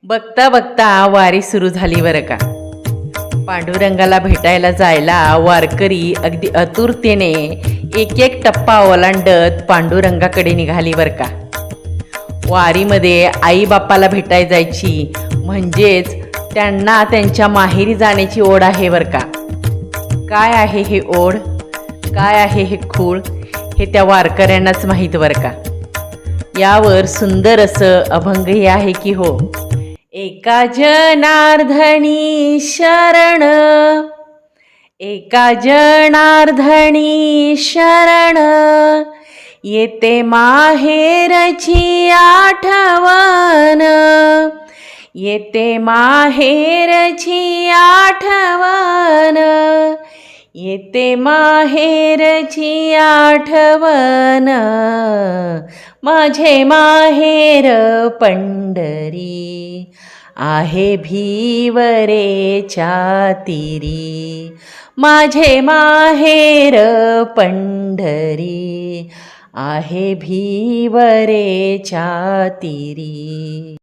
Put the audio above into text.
बघता बघता वारी सुरू झाली बरं का. पांडुरंगाला भेटायला जायला वारकरी अगदी आतुरतेने एक एक टप्पा ओलांडत पांडुरंगाकडे निघाली बरं का. वारीमध्ये आई बापाला भेटाय जायची म्हणजेच त्यांना त्यांच्या माहेरी जाण्याची ओढ आहे बरं का. काय आहे हे ओढ, काय आहे हे खूळ, हे त्या वारकऱ्यांनाच माहीत बरं का. यावर सुंदर असं अभंगही आहे की हो. एका जनार्दनी शरण, एका जनार्दनी शरण, येते माहेरची आठवण, येते माहेरची आठवण, येते माहेरची आठवण, माझे माहेर पंढरी आहे भिवरेच्या तीरी, माझे माहेर पंढरी आहे भिवरेच्या तीरी.